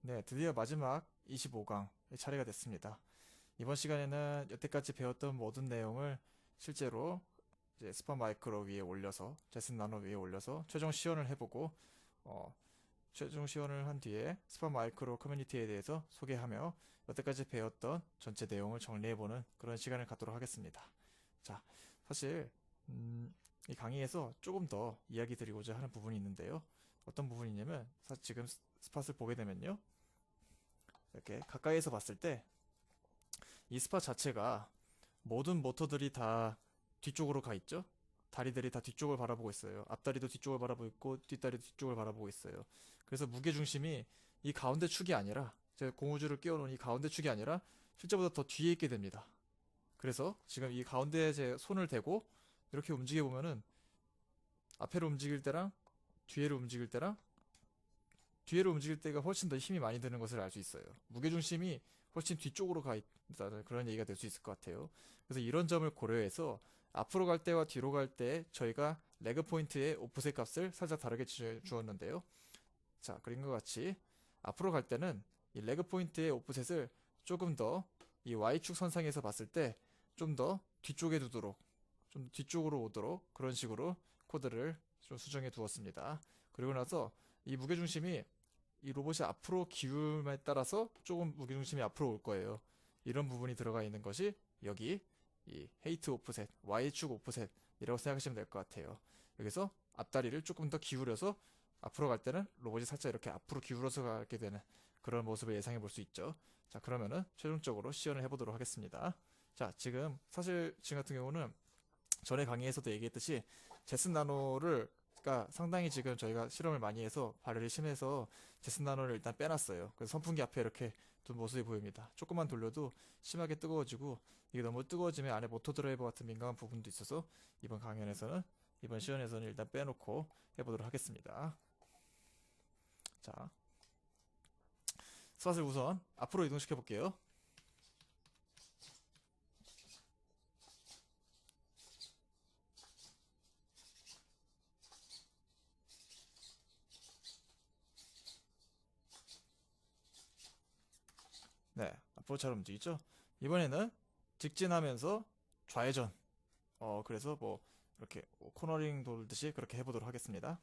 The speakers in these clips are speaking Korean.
네, 드디어 마지막 25강의 차례가 됐습니다. 이번 시간에는 여태까지 배웠던 모든 내용을 실제로 이제 스파 마이크로 위에 올려서, 제슨 나노 위에 올려서 최종 시연을 해보고, 어, 최종 시연을 한 뒤에 스파 마이크로 커뮤니티에 대해서 소개하며 여태까지 배웠던 전체 내용을 정리해보는 그런 시간을 갖도록 하겠습니다. 자, 사실, 이 강의에서 조금 더 이야기 드리고자 하는 부분이 있는데요. 어떤 부분이냐면, 사실 지금 스팟을 보게 되면요. 이렇게 가까이에서 봤을 때 이 스팟 자체가 모든 모터들이 다 뒤쪽으로 가 있죠? 다리들이 다 뒤쪽을 바라보고 있어요. 앞다리도 뒤쪽을 바라보고 있고 뒷다리도 뒤쪽을 바라보고 있어요. 그래서 무게중심이 이 가운데 축이 아니라 제 고무줄을 끼워놓은 이 가운데 축이 아니라 실제보다 더 뒤에 있게 됩니다. 그래서 지금 이 가운데에 제 손을 대고 이렇게 움직여 보면은 앞에로 움직일 때랑 뒤에로 움직일 때랑 뒤에로 움직일 때가 훨씬 더 힘이 많이 드는 것을 알 수 있어요. 무게중심이 훨씬 뒤쪽으로 가 있다는 그런 얘기가 될 수 있을 것 같아요. 그래서 이런 점을 고려해서 앞으로 갈 때와 뒤로 갈 때 저희가 레그 포인트의 오프셋 값을 살짝 다르게 주었는데요. 자, 그린 것 같이 앞으로 갈 때는 이 레그 포인트의 오프셋을 조금 더 이 Y축 선상에서 봤을 때 좀 더 뒤쪽에 두도록 좀 뒤쪽으로 오도록 그런 식으로 코드를 좀 수정해 두었습니다. 그리고 나서 이 무게중심이 이 로봇이 앞으로 기울음에 따라서 조금 무게중심이 앞으로 올 거예요. 이런 부분이 들어가 있는 것이 여기 이 헤이트 오프셋, Y축 오프셋이라고 생각하시면 될 것 같아요. 여기서 앞다리를 조금 더 기울여서 앞으로 갈 때는 로봇이 살짝 이렇게 앞으로 기울어서 가게 되는 그런 모습을 예상해 볼 수 있죠. 자, 그러면은 최종적으로 시연을 해보도록 하겠습니다. 자, 지금 같은 경우는 전에 강의에서도 얘기했듯이 제슨 나노를 가 상당히 지금 저희가 실험을 많이 해서 발열이 심해서 제슨 나노를 일단 빼놨어요. 그래서 선풍기 앞에 이렇게 둔 모습이 보입니다. 조금만 돌려도 심하게 뜨거워지고 이게 너무 뜨거워지면 안에 모터 드라이버 같은 민감한 부분도 있어서 이번 시연에서는 일단 빼놓고 해보도록 하겠습니다. 자, 스팟을 우선 앞으로 이동시켜 볼게요. 네, 앞으로 잘 움직이죠? 이번에는 직진하면서 좌회전. 그래서 뭐 이렇게 코너링 돌듯이 그렇게 해보도록 하겠습니다.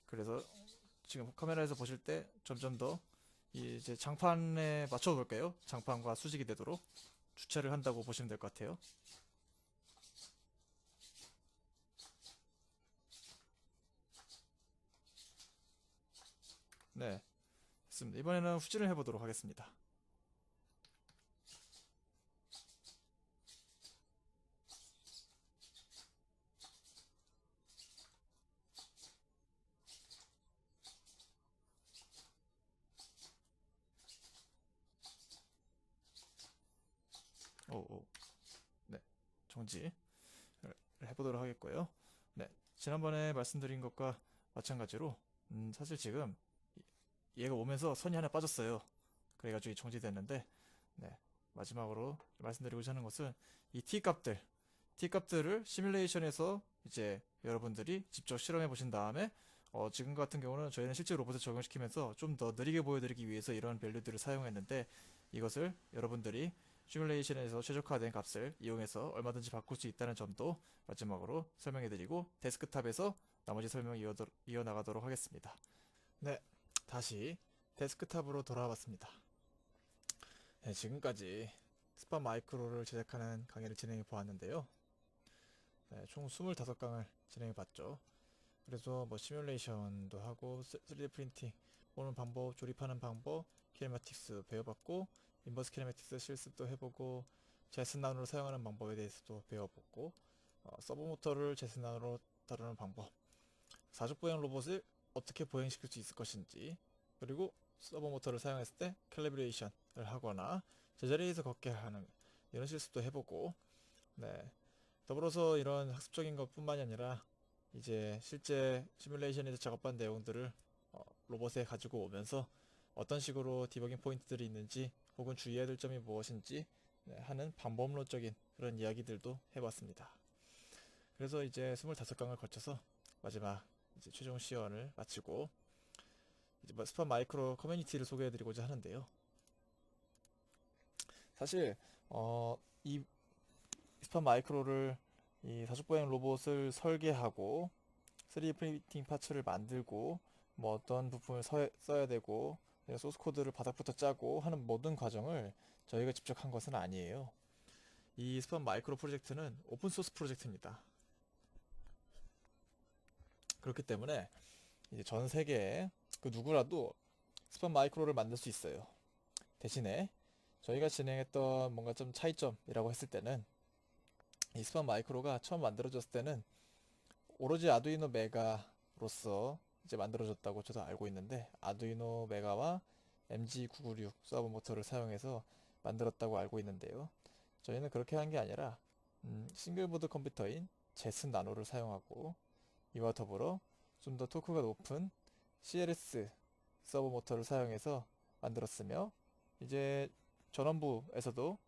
그래서 지금 카메라에서 보실 때 점점 더 이제 장판에 맞춰 볼게요. 장판과 수직이 되도록 주차를 한다고 보시면 될 것 같아요. 네, 됐습니다. 이번에는 후진을 해보도록 하겠습니다. 오, 네, 정지 해보도록 하겠고요. 네, 지난번에 말씀드린 것과 마찬가지로 사실 지금 얘가 오면서 선이 하나 빠졌어요. 그래가지고 정지됐는데, 네, 마지막으로 말씀드리고자 하는 것은 이 T값들을 시뮬레이션에서 이제 여러분들이 직접 실험해 보신 다음에 지금 같은 경우는 저희는 실제 로봇에 적용시키면서 좀 더 느리게 보여드리기 위해서 이런 밸류들을 사용했는데 이것을 여러분들이 시뮬레이션에서 최적화된 값을 이용해서 얼마든지 바꿀 수 있다는 점도 마지막으로 설명해드리고 데스크탑에서 나머지 설명 이어나가도록 하겠습니다. 네, 다시 데스크탑으로 돌아왔습니다. 네, 지금까지 스팟 마이크로를 제작하는 강의를 진행해 보았는데요. 네, 총 25강을 진행해 봤죠. 그래서 뭐 시뮬레이션도 하고 3D 프린팅 보는 방법, 조립하는 방법, 키네마틱스 배워봤고 인버스 키네마틱스 실습도 해보고 제슨나노를 사용하는 방법에 대해서도 배워보고 서브 모터를 제슨나노로 다루는 방법, 사족 보행 로봇을 어떻게 보행시킬 수 있을 것인지, 그리고 서버 모터를 사용했을 때 캘리브레이션을 하거나 제자리에서 걷게 하는 이런 실습도 해보고, 네, 더불어서 이런 학습적인 것뿐만이 아니라 이제 실제 시뮬레이션에서 작업한 내용들을 로봇에 가지고 오면서 어떤 식으로 디버깅 포인트들이 있는지 혹은 주의해야 될 점이 무엇인지 하는 방법론적인 그런 이야기들도 해봤습니다. 그래서 이제 25강을 거쳐서 마지막 이제 최종 시연을 마치고 이제 스팟 마이크로 커뮤니티를 소개해드리고자 하는데요. 사실 이 스팟 마이크로를 이 다중보행 로봇을 설계하고 3D 프린팅 파츠를 만들고 뭐 어떤 부품을 써야 되고 소스 코드를 바닥부터 짜고 하는 모든 과정을 저희가 직접 한 것은 아니에요. 이 스팟 마이크로 프로젝트는 오픈 소스 프로젝트입니다. 그렇기 때문에 이제 전 세계에 그 누구라도 스팟 마이크로를 만들 수 있어요. 대신에 저희가 진행했던 뭔가 좀 차이점이라고 했을 때는 이 스팟 마이크로가 처음 만들어졌을 때는 오로지 아두이노 메가로서 이제 만들어졌다고 저도 알고 있는데 아두이노 메가와 MG996 서버 모터를 사용해서 만들었다고 알고 있는데요. 저희는 그렇게 한 게 아니라 싱글보드 컴퓨터인 제슨 나노를 사용하고 이와 더불어 좀 더 토크가 높은 CLS 서버 모터를 사용해서 만들었으며 이제 전원부에서도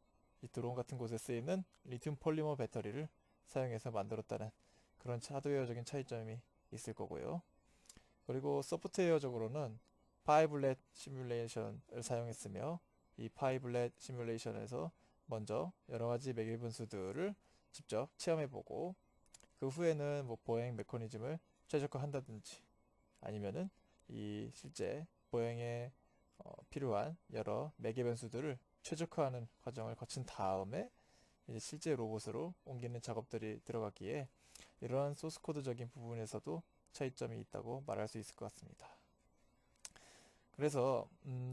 이 드론 같은 곳에 쓰이는 리튬 폴리머 배터리를 사용해서 만들었다는 그런 하드웨어적인 차이점이 있을 거고요. 그리고 소프트웨어적으로는 파이블렛 시뮬레이션을 사용했으며 이 파이블렛 시뮬레이션에서 먼저 여러가지 매개 분수들을 직접 체험해보고 그 후에는 뭐 보행 메커니즘을 최적화한다든지 아니면은 이 실제 보행에 필요한 여러 매개 변수들을 최적화하는 과정을 거친 다음에 이제 실제 로봇으로 옮기는 작업들이 들어가기에 이러한 소스 코드적인 부분에서도 차이점이 있다고 말할 수 있을 것 같습니다. 그래서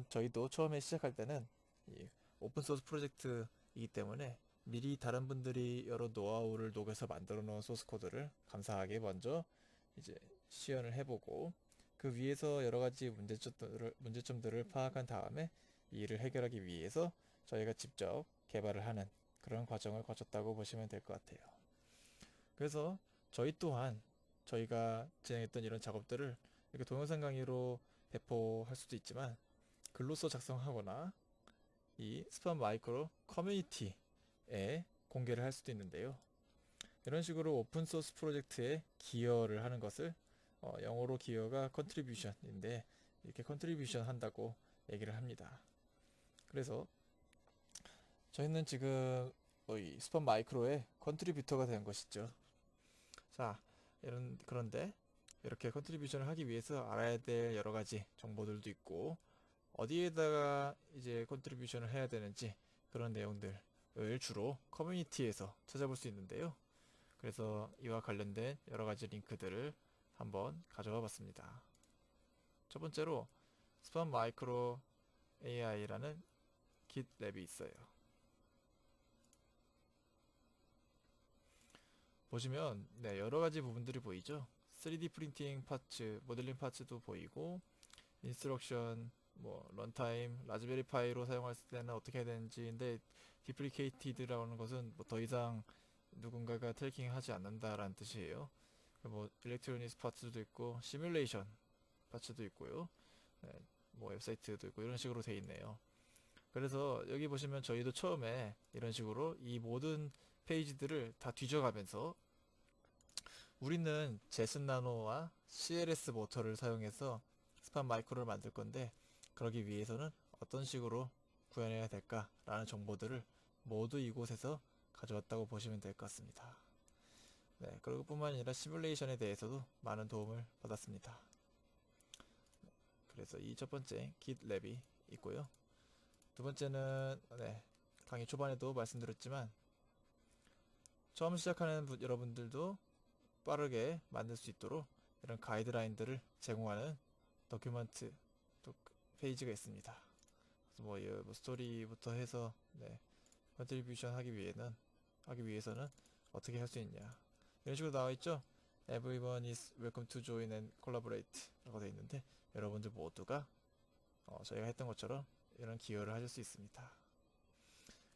저희도 처음에 시작할 때는 이 오픈 소스 프로젝트이기 때문에 미리 다른 분들이 여러 노하우를 녹여서 만들어 놓은 소스 코드를 감사하게 먼저 이제 시연을 해보고 그 위에서 여러 가지 문제점들을 파악한 다음에 이 일을 해결하기 위해서 저희가 직접 개발을 하는 그런 과정을 거쳤다고 보시면 될 것 같아요. 그래서 저희 또한 저희가 진행했던 이런 작업들을 이렇게 동영상 강의로 배포할 수도 있지만 글로써 작성하거나 이 스팟 마이크로 커뮤니티에 공개를 할 수도 있는데요. 이런 식으로 오픈소스 프로젝트에 기여를 하는 것을 영어로 기여가 컨트리뷰션인데 이렇게 컨트리뷰션 한다고 얘기를 합니다. 그래서 저희는 지금 이 스팟 마이크로의 컨트리뷰터가 된 것이죠. 자, 그런데 이렇게 컨트리뷰션을 하기 위해서 알아야 될 여러 가지 정보들도 있고 어디에다가 이제 컨트리뷰션을 해야 되는지 그런 내용들을 주로 커뮤니티에서 찾아볼 수 있는데요. 그래서 이와 관련된 여러 가지 링크들을 한번 가져와 봤습니다. 첫 번째로 스팟 마이크로 AI라는 깃랩이 있어요. 보시면 여러 가지 부분들이 보이죠. 3D 프린팅 파츠, 모델링 파츠도 보이고 인스트럭션, 뭐 런타임, 라즈베리 파이로 사용할 때는 어떻게 해야 되는지인데 디플리케이티드라고 하는 것은 뭐 더 이상 누군가가 트래킹하지 않는다라는 뜻이에요. 뭐 일렉트로닉스 파츠도 있고 시뮬레이션 파츠도 있고요. 뭐 웹사이트도 있고 이런 식으로 돼 있네요. 그래서 여기 보시면 저희도 처음에 이런 식으로 이 모든 페이지들을 다 뒤져가면서 우리는 제슨 나노와 CLS 모터를 사용해서 스팟 마이크로를 만들 건데 그러기 위해서는 어떤 식으로 구현해야 될까라는 정보들을 모두 이곳에서 가져왔다고 보시면 될 것 같습니다. 그리고 뿐만 아니라 시뮬레이션에 대해서도 많은 도움을 받았습니다. 그래서 이 첫 번째 깃랩이 있고요. 두 번째는 강의 초반에도 말씀드렸지만 처음 시작하는 여러분들도 빠르게 만들 수 있도록 이런 가이드라인들을 제공하는 더큐먼트 페이지가 있습니다. 그래서 뭐 스토리부터 해서 컨트리뷰션 하기 위해서는 어떻게 할 수 있냐 이런 식으로 나와 있죠. Everyone is welcome to join and collaborate 라고 되어 있는데 여러분들 모두가 저희가 했던 것처럼 이런 기여를 하실 수 있습니다.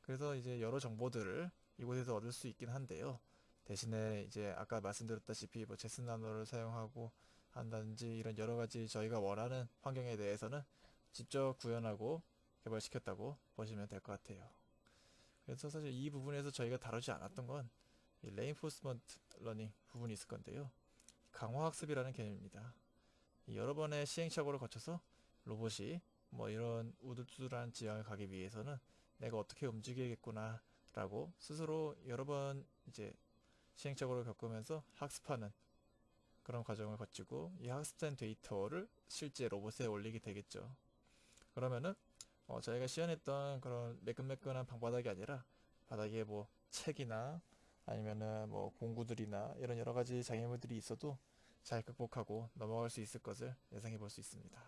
그래서 이제 여러 정보들을 이곳에서 얻을 수 있긴 한데요. 대신에 이제 아까 말씀드렸다시피 뭐 제슨 나노를 사용하고 한다든지 이런 여러 가지 저희가 원하는 환경에 대해서는 직접 구현하고 개발시켰다고 보시면 될 것 같아요. 그래서 사실 이 부분에서 저희가 다루지 않았던 건 이 레인포스먼트 러닝 부분이 있을 건데요. 강화학습이라는 개념입니다. 이 여러 번의 시행착오를 거쳐서 로봇이 뭐 이런 우둘투둘한 지형을 가기 위해서는 내가 어떻게 움직이겠구나 라고 스스로 여러 번 이제 시행착오를 겪으면서 학습하는 그런 과정을 거치고 이 학습된 데이터를 실제 로봇에 올리게 되겠죠. 그러면은 저희가 시연했던 그런 매끈매끈한 방바닥이 아니라 바닥에 뭐 책이나 아니면은 뭐 공구들이나 이런 여러 가지 장애물들이 있어도 잘 극복하고 넘어갈 수 있을 것을 예상해 볼 수 있습니다.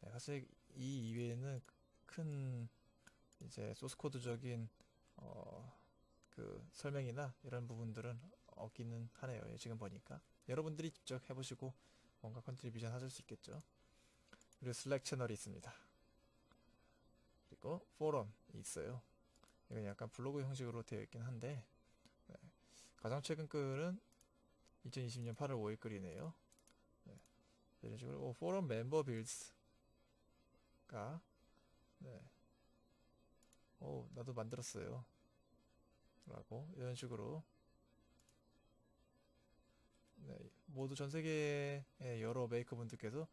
네, 사실 이 이외에는 큰 이제 소스 코드적인 그 설명이나 이런 부분들은 없기는 하네요. 지금 보니까 여러분들이 직접 해보시고 뭔가 컨트리뷰션 하실 수 있겠죠. 그리고 슬랙 채널이 있습니다. 그리고 포럼이 있어요. 이건 약간 블로그 형식으로 되어 있긴 한데 네. 가장 최근 글은 2020년 8월 5일 글이네요. 네. 이런 식으로 포럼 멤버 빌드가 네. 나도 만들었어요 라고 이런 식으로 네. 모두 전 세계의 여러 메이커분들께서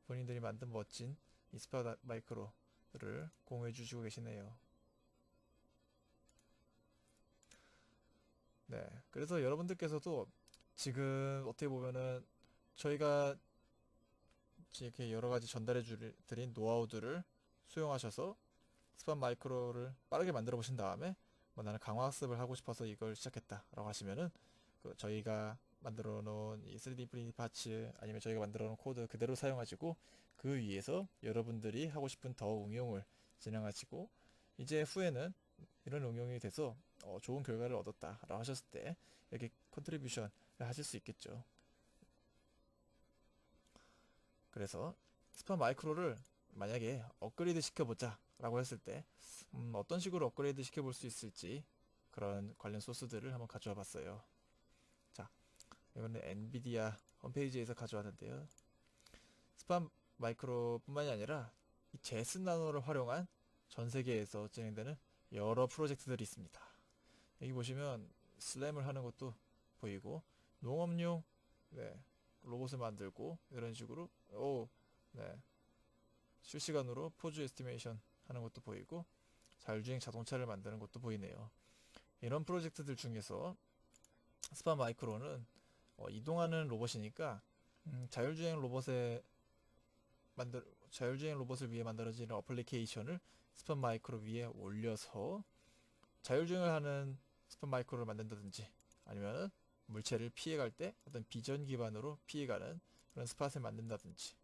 본인들이 만든 멋진 이 스파 마이크로를 공유해 주시고 계시네요. 네. 그래서 여러분들께서도 지금 어떻게 보면은 저희가 이렇게 여러 가지 전달해 드린 노하우들을 수용하셔서 스팟 마이크로를 빠르게 만들어 보신 다음에 뭐 나는 강화학습을 하고 싶어서 이걸 시작했다 라고 하시면은 그 저희가 만들어 놓은 이 3D 프린트 파츠 아니면 저희가 만들어 놓은 코드 그대로 사용하시고 그 위에서 여러분들이 하고 싶은 더 응용을 진행하시고 이제 후에는 이런 응용이 돼서 좋은 결과를 얻었다 라고 하셨을 때 이렇게 컨트리뷰션을 하실 수 있겠죠. 그래서 스팟 마이크로를 만약에 업그레이드 시켜보자 라고 했을 때 어떤 식으로 업그레이드 시켜볼 수 있을지 그런 관련 소스들을 한번 가져와 봤어요. 자, 이거는 엔비디아 홈페이지에서 가져왔는데요. 스팟 마이크로 뿐만이 아니라 이 제스 나노를 활용한 전 세계에서 진행되는 여러 프로젝트들이 있습니다. 여기 보시면 슬램을 하는 것도 보이고 농업용 네, 로봇을 만들고 이런 식으로 네, 실시간으로 포즈 에스티메이션 하는 것도 보이고 자율주행 자동차를 만드는 것도 보이네요. 이런 프로젝트들 중에서 스팟 마이크로는 이동하는 로봇이니까 자율주행 로봇을 위해 만들어진 어플리케이션을 스팟 마이크로 위에 올려서 자율주행을 하는 스팟 마이크로를 만든다든지 아니면 물체를 피해갈 때 어떤 비전 기반으로 피해가는 그런 스팟을 만든다든지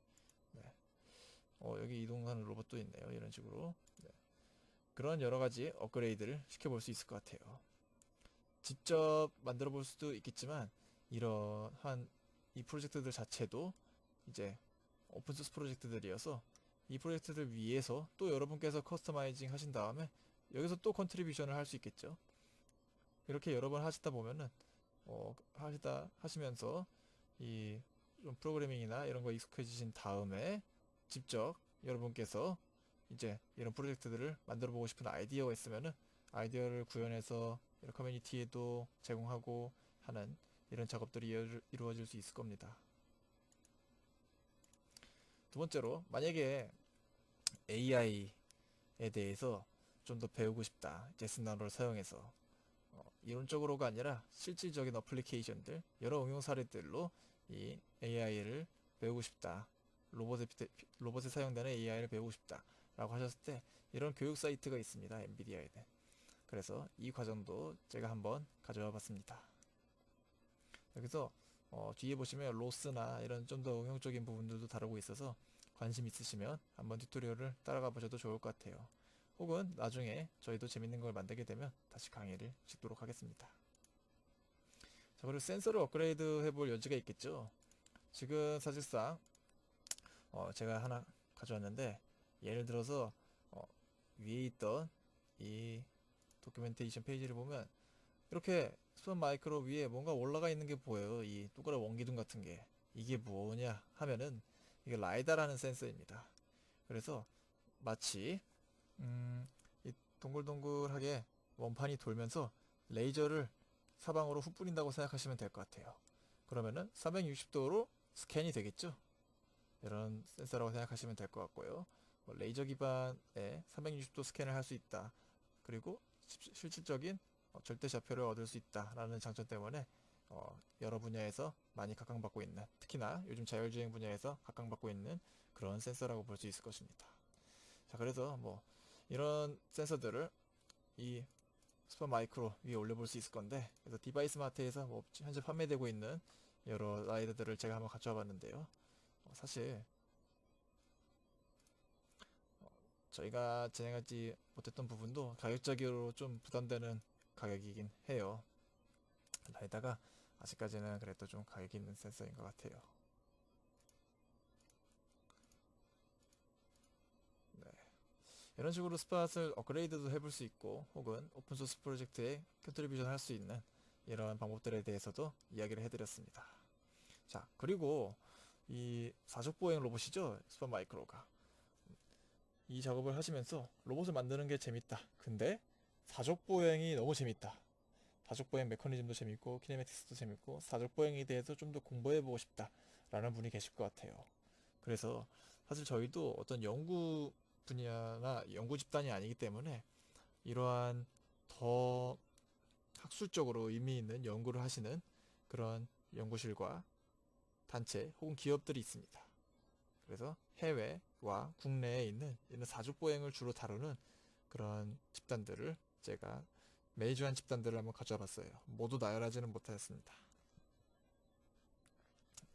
네. 여기 이동하는 로봇도 있네요. 이런 식으로 네. 그런 여러가지 업그레이드를 시켜볼 수 있을 것 같아요. 직접 만들어 볼 수도 있겠지만 이러한 이 프로젝트들 자체도 이제 오픈소스 프로젝트들이어서 이 프로젝트들 위해서 또 여러분께서 커스터마이징 하신 다음에 여기서 또 컨트리뷰션을 할 수 있겠죠. 이렇게 여러 번 하시다 보면은 하시면서 이 좀 프로그래밍이나 이런 거 익숙해지신 다음에 직접 여러분께서 이제 이런 프로젝트들을 만들어 보고 싶은 아이디어가 있으면은 아이디어를 구현해서 이런 커뮤니티에도 제공하고 하는 이런 작업들이 이루어질 수 있을 겁니다. 두 번째로 만약에 AI에 대해서 좀 더 배우고 싶다. 제스나노를 사용해서 이론적으로가 아니라 실질적인 어플리케이션들 여러 응용 사례들로 이 AI를 배우고 싶다. 로봇에 사용되는 AI를 배우고 싶다 라고 하셨을 때 이런 교육 사이트가 있습니다. 엔비디아에는. 그래서 이 과정도 제가 한번 가져와 봤습니다. 여기서 뒤에 보시면 로스나 이런 좀 더 응용적인 부분들도 다루고 있어서 관심 있으시면 한번 튜토리얼을 따라가 보셔도 좋을 것 같아요. 혹은 나중에 저희도 재밌는 걸 만들게 되면 다시 강의를 찍도록 하겠습니다. 자, 그리고 센서를 업그레이드 해볼 여지가 있겠죠. 지금 사실상 제가 하나 가져왔는데 예를 들어서 위에 있던 이 도큐멘테이션 페이지를 보면 이렇게 스팟 마이크로 위에 뭔가 올라가 있는 게 보여요. 이 동그란 원기둥 같은 게 이게 뭐냐 하면은 이게 라이다라는 센서입니다. 그래서 마치 동글동글하게 원판이 돌면서 레이저를 사방으로 흩뿌린다고 생각하시면 될 것 같아요. 그러면은 360도로 스캔이 되겠죠? 이런 센서라고 생각하시면 될 것 같고요. 뭐 레이저 기반의 360도 스캔을 할 수 있다. 그리고 실질적인 절대 좌표를 얻을 수 있다라는 장점 때문에 여러 분야에서 많이 각광받고 있는, 특히나 요즘 자율주행 분야에서 각광받고 있는 그런 센서라고 볼 수 있을 것입니다. 자, 그래서 뭐 이런 센서들을 이 스파 마이크로 위에 올려볼 수 있을 건데, 그래서 디바이스 마트에서 뭐 현재 판매되고 있는 여러 라이더들을 제가 한번 가져와 봤는데요. 사실 저희가 진행하지 못했던 부분도 가격적으로 좀 부담되는 가격이긴 해요. 라이다가 아직까지는 그래도 좀 가격이 있는 센서인 것 같아요. 네. 이런 식으로 스팟을 업그레이드도 해볼 수 있고, 혹은 오픈소스 프로젝트에 컨트리뷰션 할 수 있는 이런 방법들에 대해서도 이야기를 해드렸습니다. 자, 그리고 이 사족보행 로봇이죠, 스팟 마이크로가. 이 작업을 하시면서 로봇을 만드는 게 재밌다. 근데 사족보행이 너무 재밌다. 사족보행 메커니즘도 재밌고 키네매틱스도 재밌고 사족보행에 대해서 좀 더 공부해보고 싶다 라는 분이 계실 것 같아요. 그래서 사실 저희도 어떤 연구 분야나 연구 집단이 아니기 때문에 이러한 더 학술적으로 의미 있는 연구를 하시는 그런 연구실과 단체 혹은 기업들이 있습니다. 그래서 해외와 국내에 있는 이런 사족보행을 주로 다루는 그런 집단들을 제가 메이저한 집단들을 한번 가져와 봤어요. 모두 나열하지는 못하였습니다.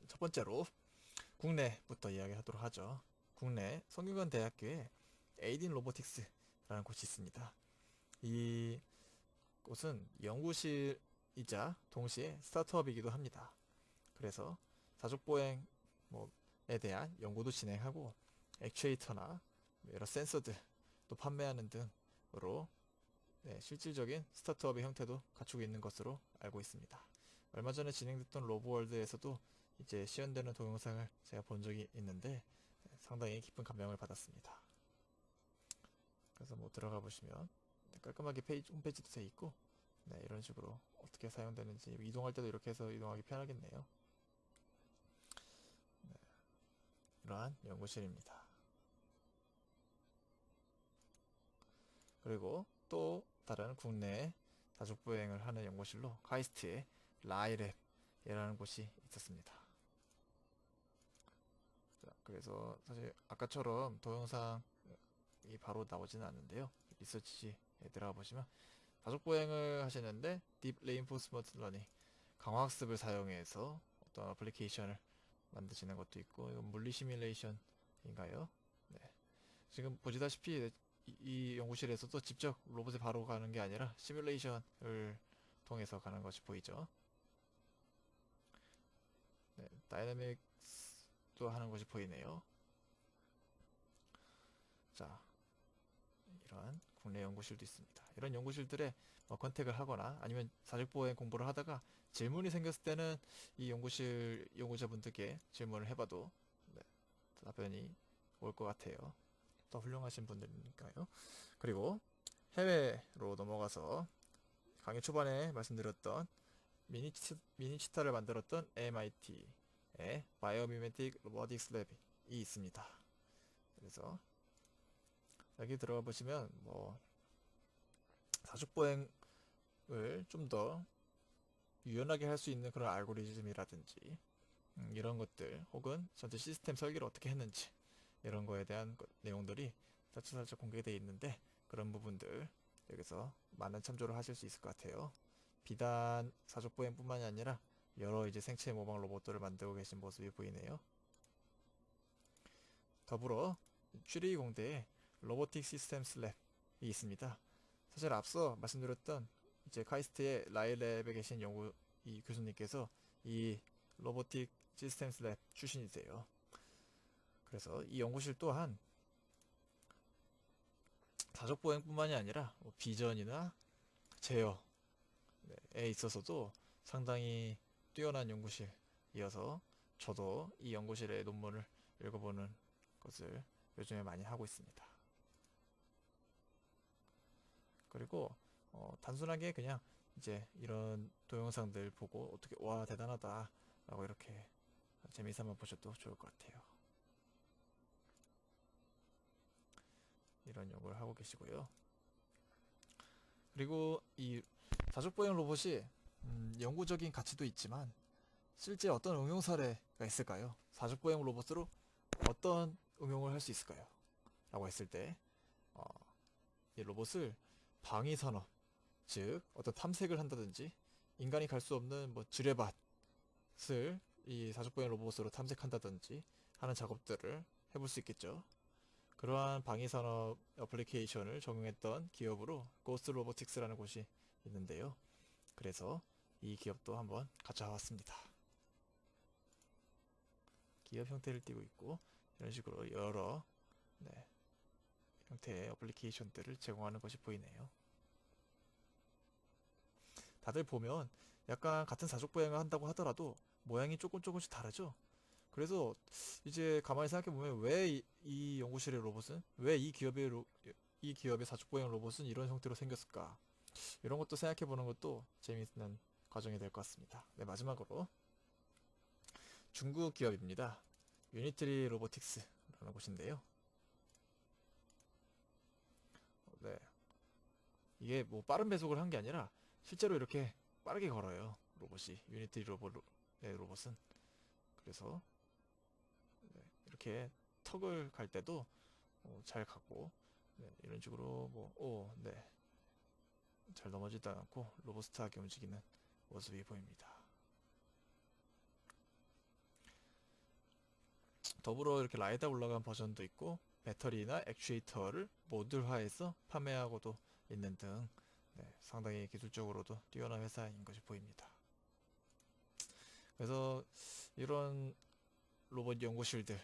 첫 번째로 국내부터 이야기하도록 하죠. 국내 성균관 대학교에 에이딘 로보틱스라는 곳이 있습니다. 이 곳은 연구실이자 동시에 스타트업이기도 합니다. 그래서 사족보행에 대한 연구도 진행하고 액추에이터나 여러 센서들 또 판매하는 등으로 실질적인 스타트업의 형태도 갖추고 있는 것으로 알고 있습니다. 얼마 전에 진행됐던 로보월드에서도 이제 시연되는 동영상을 제가 본 적이 있는데 상당히 깊은 감명을 받았습니다. 그래서 뭐 들어가 보시면 깔끔하게 홈페이지도 돼 있고, 이런 식으로 어떻게 사용되는지 이동할 때도 이렇게 해서 이동하기 편하겠네요. 이러한 연구실입니다. 그리고 또 다른 국내 사족보행을 하는 연구실로 카이스트의 라이랩이라는 곳이 있었습니다. 자, 그래서 사실 아까처럼 동영상이 바로 나오지는 않는데요. 리서치에 들어가 보시면 사족보행을 하시는데 딥 레인포스먼트 러닝, 강화학습을 사용해서 어떤 어플리케이션을 만드시는 것도 있고, 이건 물리 시뮬레이션인가요? 네. 지금 보시다시피 이 연구실에서도 직접 로봇에 바로 가는 게 아니라 시뮬레이션을 통해서 가는 것이 보이죠. 네, 다이내믹스도 하는 것이 보이네요. 자, 이러한 국내 연구실도 있습니다. 이런 연구실들에 컨택을 하거나 아니면 사직보행 공부를 하다가 질문이 생겼을 때는 이 연구실 연구자분들께 질문을 해봐도 답변이 올 것 같아요. 더 훌륭하신 분들이니까요. 그리고 해외로 넘어가서 강의 초반에 말씀드렸던 미니치타를 만들었던 MIT의 바이오미메틱 로보틱스 랩이 있습니다. 그래서 여기 들어가 보시면 사족보행을 좀 더 유연하게 할 수 있는 그런 알고리즘이라든지 이런 것들, 혹은 전체 시스템 설계를 어떻게 했는지 이런 거에 대한 내용들이 살짝 공개되어 있는데, 그런 부분들 여기서 많은 참조를 하실 수 있을 것 같아요. 비단 사족보행뿐만이 아니라 여러 이제 생체 모방 로봇들을 만들고 계신 모습이 보이네요. 더불어 취리공대에 로보틱 시스템스 랩이 있습니다. 사실 앞서 말씀드렸던 이제 카이스트의 라이랩에 계신 이 교수님께서 이 로보틱 시스템스 랩 출신이세요. 그래서 이 연구실 또한 사족보행뿐만이 아니라 비전이나 제어에 있어서도 상당히 뛰어난 연구실이어서 저도 이 연구실의 논문을 읽어보는 것을 요즘에 많이 하고 있습니다. 그리고 단순하게 그냥 이제 이런 동영상들 보고 어떻게 와 대단하다 라고 이렇게 재미삼아 보셔도 좋을 것 같아요. 이런 연구를 하고 계시고요. 그리고 이 사족보행 로봇이 연구적인 가치도 있지만 실제 어떤 응용 사례가 있을까요? 사족보행 로봇으로 어떤 응용을 할 수 있을까요? 라고 했을 때 어, 이 로봇을 방위산업, 즉 어떤 탐색을 한다든지 인간이 갈 수 없는 뭐 지뢰밭을 이 사족보행 로봇으로 탐색한다든지 하는 작업들을 해볼 수 있겠죠. 그러한 방위산업 어플리케이션을 적용했던 기업으로 고스트 로보틱스라는 곳이 있는데요. 그래서 이 기업도 한번 가져와봤습니다. 기업 형태를 띠고 있고 이런 식으로 여러 형태의 어플리케이션들을 제공하는 것이 보이네요. 다들 보면 약간 같은 사족 보행을 한다고 하더라도 모양이 조금씩 다르죠? 그래서 이제 가만히 생각해 보면 왜 이 연구실의 로봇은 왜 이 기업의 사족 보행 로봇은 이런 형태로 생겼을까? 이런 것도 생각해 보는 것도 재미있는 과정이 될 것 같습니다. 네, 마지막으로 중국 기업입니다. 유니트리 로보틱스라는 곳인데요. 네, 이게 뭐 빠른 배속을 한 게 아니라 실제로 이렇게 빠르게 걸어요. 로봇이 유니트리 로봇은. 그래서 이렇게 턱을 갈 때도 잘 가고 이런 식으로 잘 넘어지도 않고 로버스트하게 움직이는 모습이 보입니다. 더불어 이렇게 라이다 올라간 버전도 있고 배터리나 액추에이터를 모듈화해서 판매하고도 있는 등 상당히 기술적으로도 뛰어난 회사인 것이 보입니다. 그래서 이런 로봇 연구실들,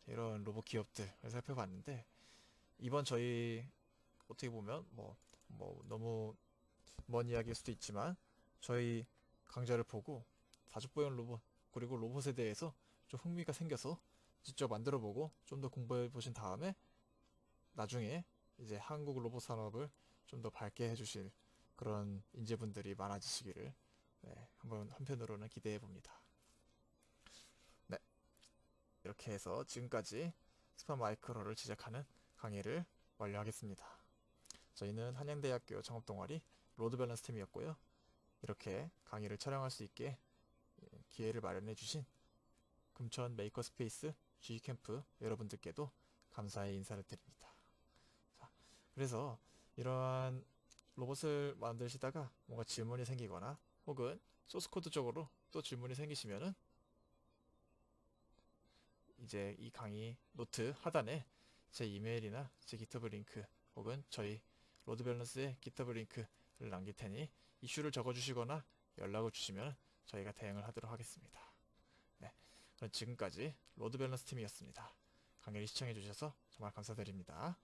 이런 로봇 기업들을 살펴봤는데 이번 저희 어떻게 보면 너무 먼 이야기일 수도 있지만 저희 강좌를 보고 사족보행 로봇 그리고 로봇에 대해서 좀 흥미가 생겨서 직접 만들어보고 좀 더 공부해 보신 다음에 나중에 이제 한국 로봇 산업을 좀 더 밝게 해주실 그런 인재분들이 많아지시기를 한번 한편으로는 기대해 봅니다. 네, 이렇게 해서 지금까지 스파 마이크로를 제작하는 강의를 완료하겠습니다. 저희는 한양대학교 창업동아리 로드 밸런스 팀이었고요. 이렇게 강의를 촬영할 수 있게 기회를 마련해 주신 금천 메이커스페이스 G캠프 여러분들께도 감사의 인사를 드립니다. 자, 그래서 이러한 로봇을 만드시다가 뭔가 질문이 생기거나 혹은 소스코드적으로 또 질문이 생기시면은 이제 이 강의 노트 하단에 제 이메일이나 제 기터브 링크 혹은 저희 로드밸런스의 기터브 링크를 남길 테니 이슈를 적어주시거나 연락을 주시면 저희가 대응을 하도록 하겠습니다. 네, 그럼 지금까지 로드밸런스 팀이었습니다. 강의를 시청해주셔서 정말 감사드립니다.